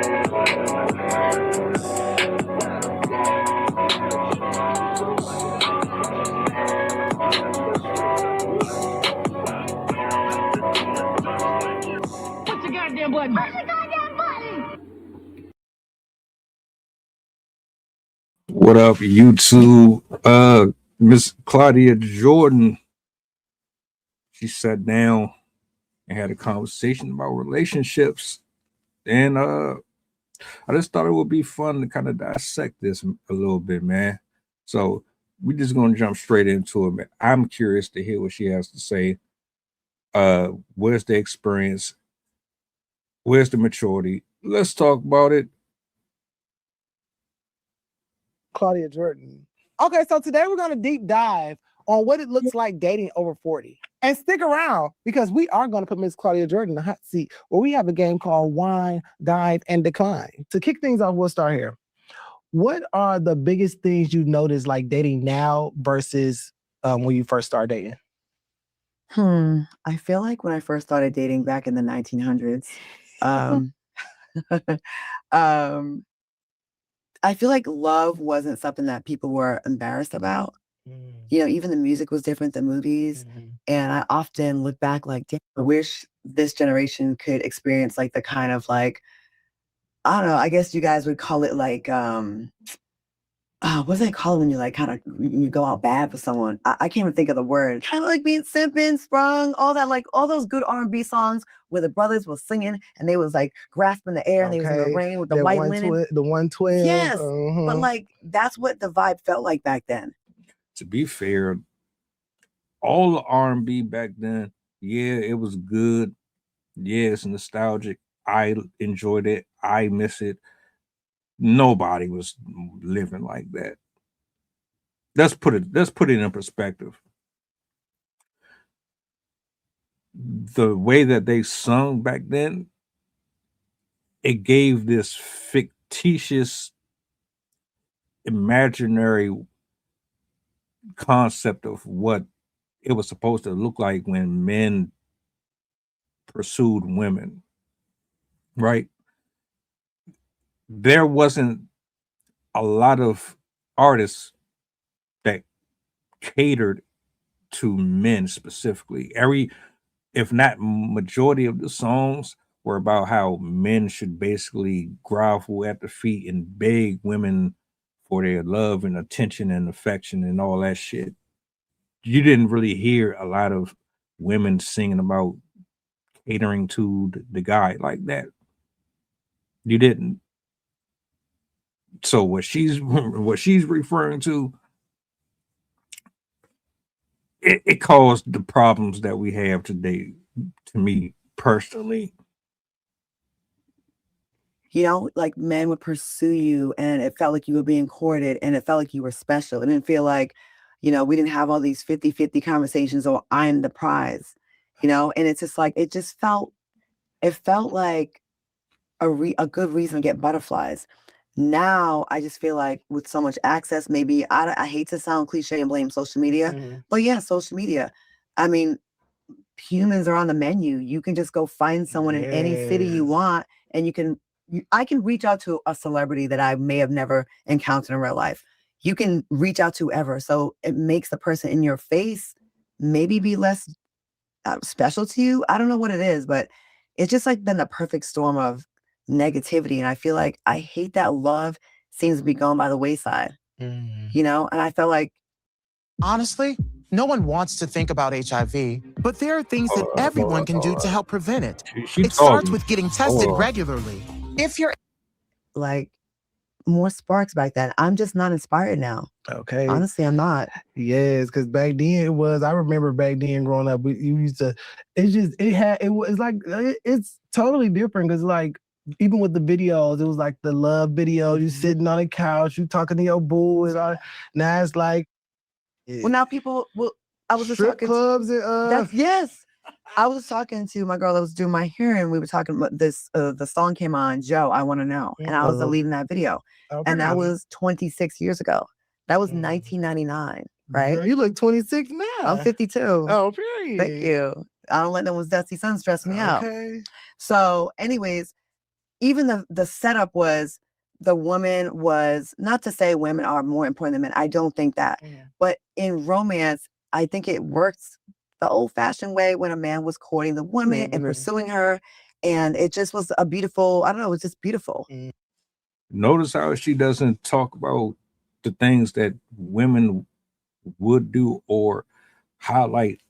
Push the goddamn button. Push the goddamn button. What up, YouTube? Miss Claudia Jordan, she sat down and had a conversation about relationships. And I just thought it would be fun to kind of dissect this a little bit, man. So we're just gonna jump straight into it, man. I'm curious to hear what she has to say. Where's the experience? Where's the maturity? Let's talk about it. Claudia Jordan. Okay, so today we're going to deep dive on what it looks like dating over 40. And stick around because we are going to put Miss Claudia Jordan in the hot seat where we have a game called Wine, Dive, and Decline. To kick things off, we'll start here. What are the biggest things you notice like dating now versus when you first started dating? I feel like when I first started dating back in the 1900s, I feel like love wasn't something that people were embarrassed about. You know, even the music was different than movies. And I often look back like, damn, I wish this generation could experience like the kind of like, I don't know, I guess you guys would call it like, what does they call it when you like kind of you go out bad for someone? I can't even think of the word. Kind of like being simping, sprung, all that, like all those good R&B songs where the brothers was singing and they was like grasping the air and they was in the rain with the white linen. The one twin. Yes, but like that's what the vibe felt like back then. To be fair, all the R&B back then, yeah, it was good. Yeah, it's nostalgic. I enjoyed it. I miss it. Nobody was living like that. Let's put it in perspective. The way that they sung back then, it gave this fictitious, imaginary concept of what it was supposed to look like when men pursued women, right? There wasn't a lot of artists that catered to men specifically. If not majority of the songs were about how men should basically grovel at the feet and beg women for their love and attention and affection and all that shit. You didn't really hear a lot of women singing about catering to the guy like that. You didn't. So what she's referring to, it caused the problems that we have today, to me personally. You know, like men would pursue you and it felt like you were being courted and it felt like you were special. It didn't feel like, you know, we didn't have all these 50-50 conversations or I'm the prize, you know, and it's just like, it felt like a good reason to get butterflies. Now, I just feel like with so much access, maybe I hate to sound cliche and blame social media, but yeah, social media. I mean, humans are on the menu. You can just go find someone in any city you want, and I can reach out to a celebrity that I may have never encountered in real life. You can reach out to whoever. So it makes the person in your face maybe be less special to you. I don't know what it is, but it's just like been the perfect storm of negativity. And I feel like I hate that love seems to be going by the wayside, you know? And I felt like, honestly, no one wants to think about HIV, but there are things that everyone can do to help prevent it. It starts with getting tested regularly. If you're like more sparks back then, I'm just not inspired now. Okay. Honestly, I'm not. Yes, because back then it was. I remember back then growing up, you used to. It's totally different because like even with the videos, it was like the love video. You sitting on a couch, you talking to your boo, and all. Now it's like. Well, now people will. I was just talking clubs and yes. I was talking to my girl that was doing my hair, and we were talking about this. The song came on, Joe, I Want to Know, and I was deleting that video, and that was 26 years ago. That was 1999, right? Girl, you look 26 now. I'm 52. Oh, period. Thank you. I don't let no one's dusty son stress me out. Okay. So, anyways, even the setup was the woman was, not to say women are more important than men. I don't think that. But in romance, I think it works the old-fashioned way when a man was courting the woman and pursuing her. And it just was a beautiful, I don't know, it was just beautiful. Notice how she doesn't talk about the things that women would do or highlight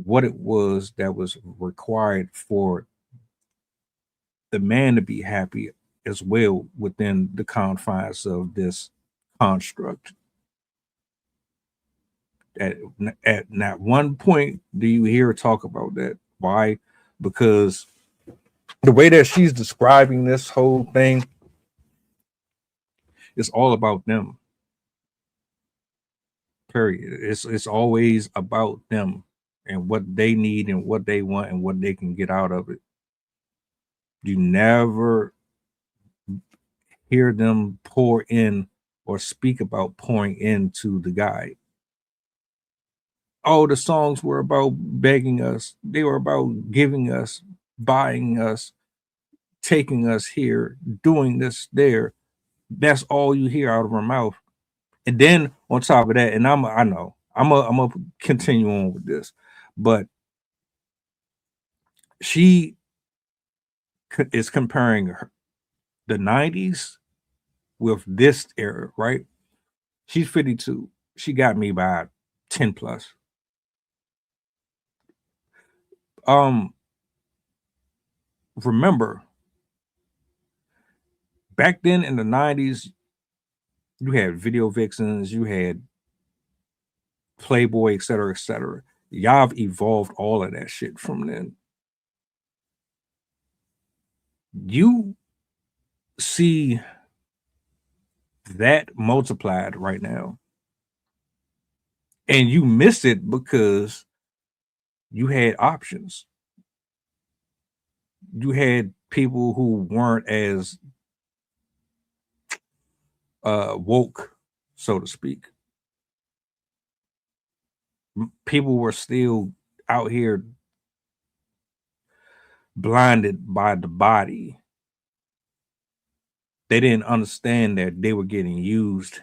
what it was that was required for the man to be happy as well within the confines of this construct. At not one point do you hear her talk about that. Why? Because the way that she's describing this whole thing is all about them. Period. It's always about them and what they need and what they want and what they can get out of it. You never hear them pour in or speak about pouring into the guy. Oh, the songs were about begging us. They were about giving us, buying us, taking us here, doing this there. That's all you hear out of her mouth. And then on top of that, and I'm gonna continue on with this, but she is comparing the 90s with this era, right? She's 52. She got me by 10 plus. Remember, back then in the 90s, you had video vixens, you had Playboy, et cetera, et cetera. Y'all have evolved all of that shit from then. You see that multiplied right now. And you miss it because you had options. You had people who weren't as woke, so to speak. People were still out here blinded by the body. They didn't understand that they were getting used,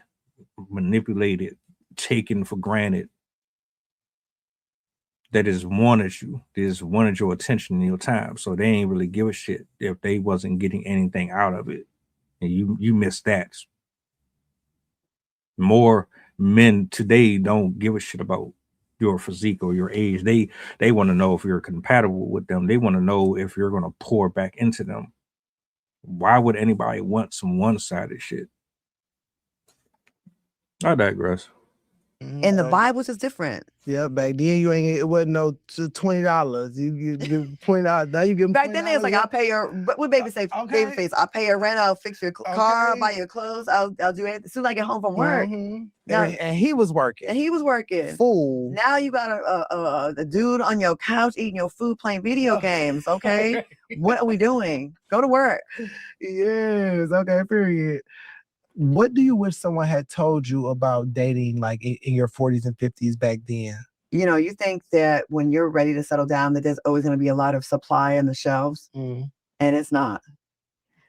manipulated, taken for granted. That just wanted you. They just wanted your attention and your time. So they ain't really give a shit if they wasn't getting anything out of it. And you missed that. More men today don't give a shit about your physique or your age. They want to know if you're compatible with them. They want to know if you're going to pour back into them. Why would anybody want some one-sided shit? I digress. And the vibe was just different. Yeah, back then it wasn't no $20. You give $20. Now you give back then it's like I'll pay your what baby say baby face. I'll pay your rent, I'll fix your car, buy your clothes, I'll do it as soon as I get home from work. Now, and he was working. And he was working. Fool. Now you got a dude on your couch eating your food, playing video games. Okay. What are we doing? Go to work. Yes. Okay, period. What do you wish someone had told you about dating like in your 40s and 50s back then? You know, you think that when you're ready to settle down, that there's always going to be a lot of supply on the shelves. And it's not.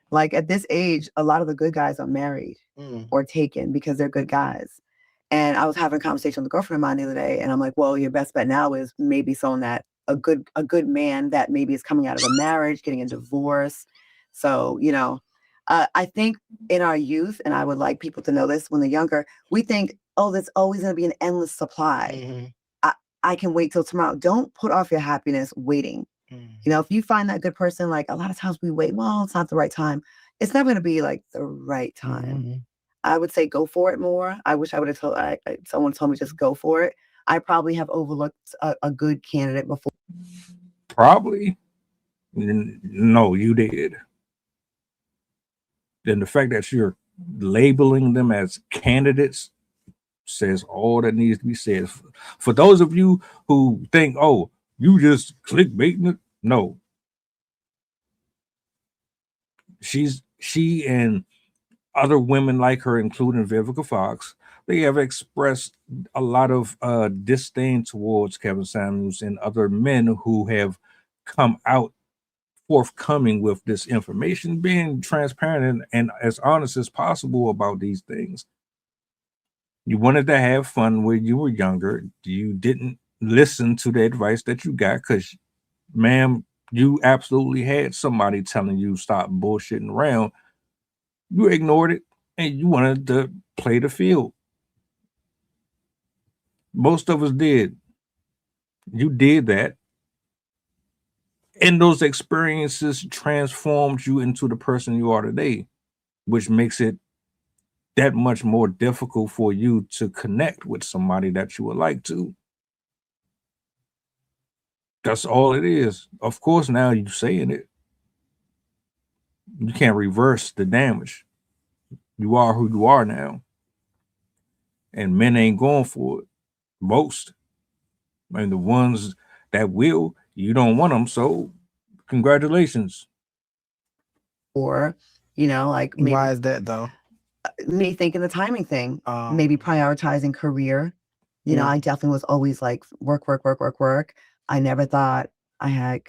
Like at this age, a lot of the good guys are married or taken because they're good guys. And I was having a conversation with a girlfriend of mine the other day, and I'm like, well, your best bet now is maybe someone that a good man that maybe is coming out of a marriage, getting a divorce. So, you know, I think in our youth, and I would like people to know this when they're younger, we think, oh, there's always going to be an endless supply. I can wait till tomorrow. Don't put off your happiness waiting. You know, if you find that good person, like a lot of times we wait, well, it's not the right time. It's never going to be like the right time. I would say go for it more. I wish I would have told someone told me just go for it. I probably have overlooked a good candidate before. Probably. No, you did. Then the fact that you're labeling them as candidates says all that needs to be said. For those of you who think, oh, you just clickbaiting it, no. She and other women like her, including Vivica Fox, they have expressed a lot of disdain towards Kevin Samuels and other men who have come out forthcoming with this information, being transparent and as honest as possible about these things. You wanted to have fun when you were younger. You didn't listen to the advice that you got because, ma'am, you absolutely had somebody telling you stop bullshitting around. You ignored it and you wanted to play the field. Most of us did. You did that. And those experiences transformed you into the person you are today, which makes it that much more difficult for you to connect with somebody that you would like to. That's all it is. Of course, now you're saying it. You can't reverse the damage. You are who you are now. And men ain't going for it. Most. And the ones that will, you don't want them. So congratulations. Or, like maybe, Why is that though? Me thinking the timing thing, maybe prioritizing career. I definitely was always like work. I never thought I had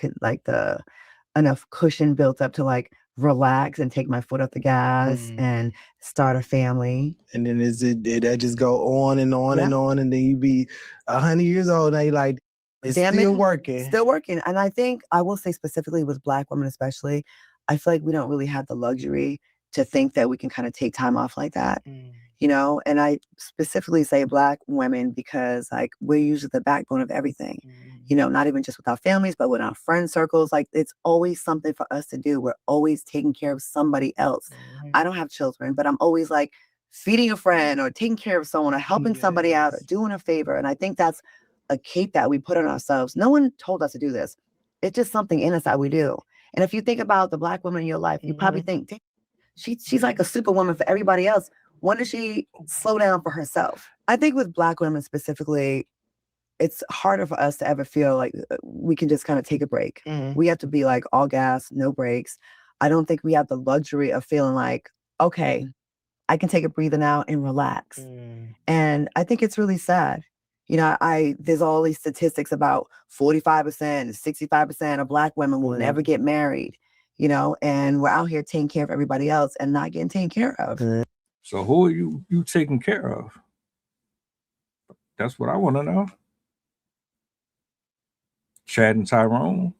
enough cushion built up to like relax and take my foot off the gas and start a family. And then that just go on and on and on, and then you be 100 years old and you like, it's still working. Still working. And I think I will say specifically with Black women especially, I feel like we don't really have the luxury to think that we can kind of take time off like that. And I specifically say Black women because like we're usually the backbone of everything, not even just with our families, but with our friend circles. Like it's always something for us to do. We're always taking care of somebody else. I don't have children, but I'm always like feeding a friend or taking care of someone or helping somebody out or doing a favor. And I think that's a cape that we put on ourselves. No one told us to do this. It's just something in us that we do. And if you think about the Black woman in your life, you probably think, she's like a superwoman for everybody else. When does she slow down for herself? I think with Black women specifically, it's harder for us to ever feel like we can just kind of take a break. We have to be like all gas, no brakes. I don't think we have the luxury of feeling like, okay, I can take a breather now and relax. And I think it's really sad. There's all these statistics about 45%, 65% of Black women will never get married, and we're out here taking care of everybody else and not getting taken care of. So who are you taking care of? That's what I want to know. Chad and Tyrone,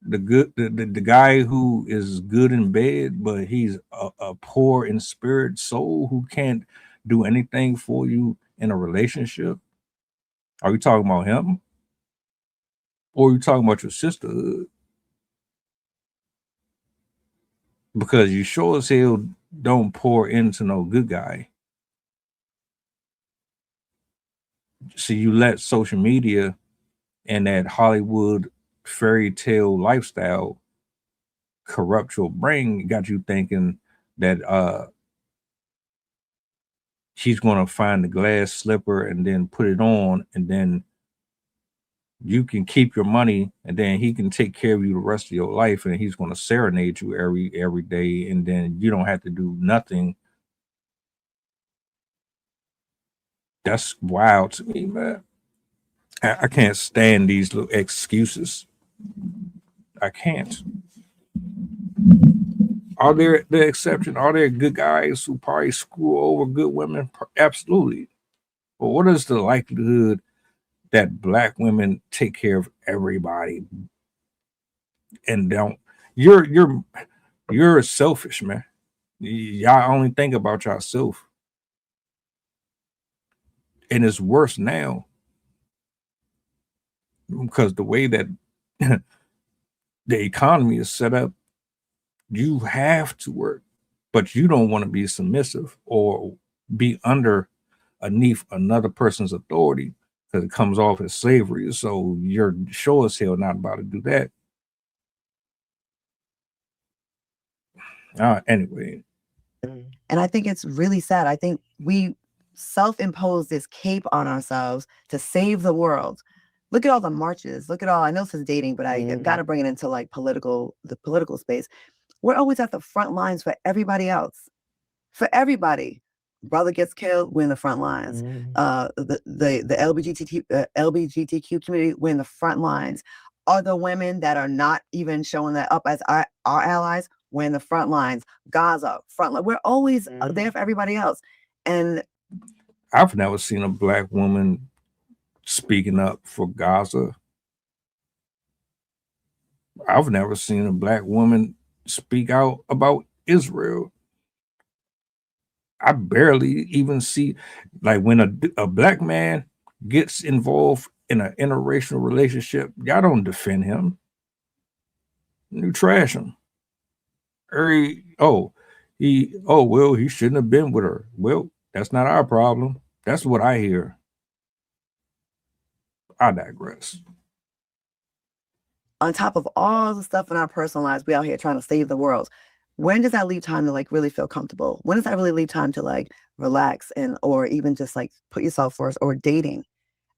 the guy who is good in bed, but he's a poor in spirit soul who can't do anything for you in a relationship. Are you talking about him? Or are you talking about your sisterhood? Because you sure as hell don't pour into no good guy. So you let social media and that Hollywood fairy tale lifestyle corrupt your brain, got you thinking that she's going to find the glass slipper and then put it on, and then you can keep your money, and then he can take care of you the rest of your life, and he's going to serenade you every day, and then you don't have to do nothing. That's wild to me, man. I can't stand these little excuses. I can't. Are there the exception? Are there good guys who probably screw over good women? Absolutely. But what is the likelihood that Black women take care of everybody and don't? You're selfish, man. Y'all only think about yourself. And it's worse now because the way that the economy is set up, you have to work, but you don't want to be submissive or be underneath another person's authority because it comes off as slavery. So you're sure as hell not about to do that. Anyway. And I think it's really sad. I think we self-impose this cape on ourselves to save the world. Look at all the marches. Look at all, I know this is dating, but I got to bring it into like the political space. We're always at the front lines for everybody else. For everybody. Brother gets killed, we're in the front lines. The LGBTQ community, we're in the front lines. are the women that are not even showing that up as our allies. We're in the front lines, Gaza, front line. We're always there for everybody else. And I've never seen a black woman speaking up for Gaza. I've never seen a black woman speak out about Israel. I barely even see, like, when a black man gets involved in an interracial relationship, y'all don't defend him. You trash him. He shouldn't have been with her. Well, that's not our problem. That's what I hear. I digress. On top of all the stuff in our personal lives, we out here trying to save the world. When does that leave time to like really feel comfortable? When does that really leave time to like relax and or even just like put yourself first or dating?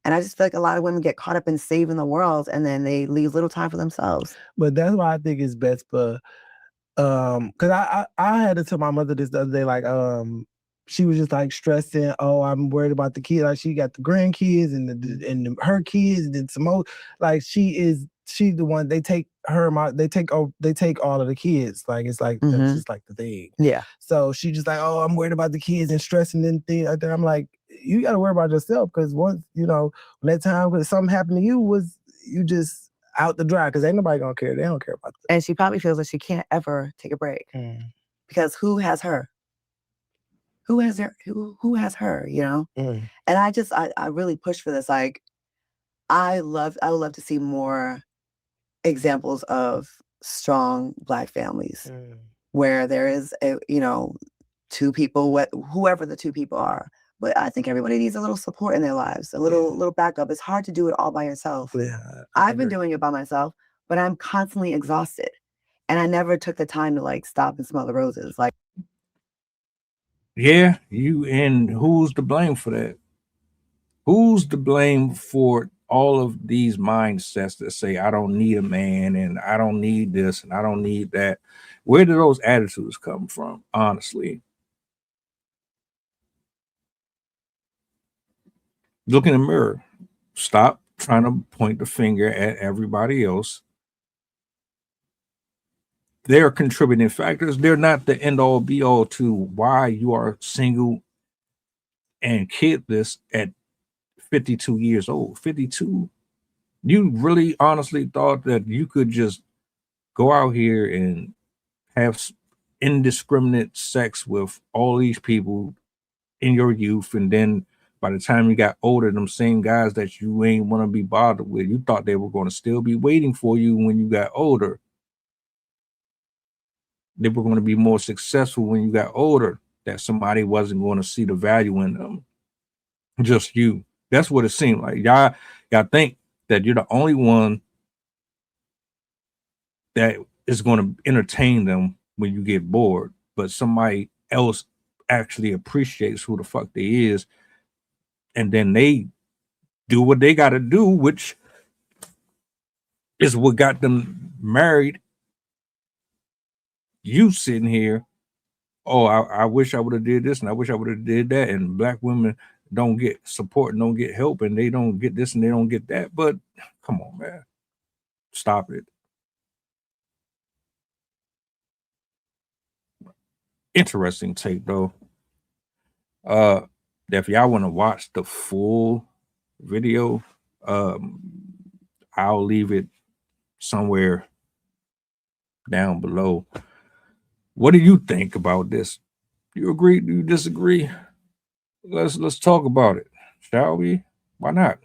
And I just feel like a lot of women get caught up in saving the world and then they leave little time for themselves. But that's why I think it's best for because I had to tell my mother this the other day, like she was just like stressing, oh, I'm worried about the kids. Like she got the grandkids and her kids and then some more. Like she's the one they take all of the kids. Like it's like that's just like the thing. Yeah. So she just like, oh, I'm worried about the kids and stressing and things like that. I'm like, you gotta worry about yourself because once, when that time when something happened to you was you just out the dry because ain't nobody gonna care. They don't care about that. And she probably feels like she can't ever take a break because who has her? Who has her? Who has her? And I really push for this. Like, I would love to see more examples of strong Black families where there is two people, whoever the two people are. But I think everybody needs a little support in their lives, a little backup. It's hard to do it all by yourself. Yeah, I've been doing it by myself, but I'm constantly exhausted. And I never took the time to like stop and smell the roses. Like, yeah, and who's to blame for that? Who's to blame for all of these mindsets that say, I don't need a man and I don't need this and I don't need that? Where do those attitudes come from, honestly? Look in the mirror. Stop trying to point the finger at everybody else. They're contributing factors. They're not the end all be all to why you are single and kidless at 52 years old. 52. You really honestly thought that you could just go out here and have indiscriminate sex with all these people in your youth, and then by the time you got older, them same guys that you ain't want to be bothered with, you thought they were going to still be waiting for you when you got older. They were going to be more successful when you got older, that somebody wasn't going to see the value in them. Just you. That's what it seemed like. Y'all think that you're the only one that is going to entertain them when you get bored, but somebody else actually appreciates who the fuck they is, and then they do what they got to do, which is what got them married. You sitting here, oh, I wish I would have did this and I wish I would have did that, and Black women don't get support and don't get help and they don't get this and they don't get that. But come on, man, stop it. Interesting take though. If y'all want to watch the full video, I'll leave it somewhere down below. What do you think about this? Do you agree? Do you disagree? Let's talk about it, shall we? Why not?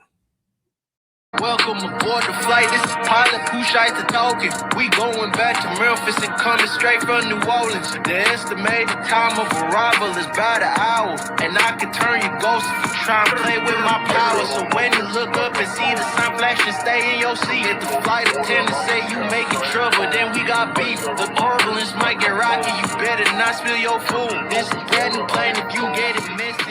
Welcome aboard the flight. This is pilot Pusha talking. We going back to Memphis and coming straight from New Orleans. The estimated time of arrival is about an hour, and I can turn you ghost if you try and play with my power. So when you look up and see the sun flashing, stay in your seat. If the flight attendant say you making trouble, then we got beef. The turbulence might get rocky. You better not spill your food. This is getting plain if you get it missed.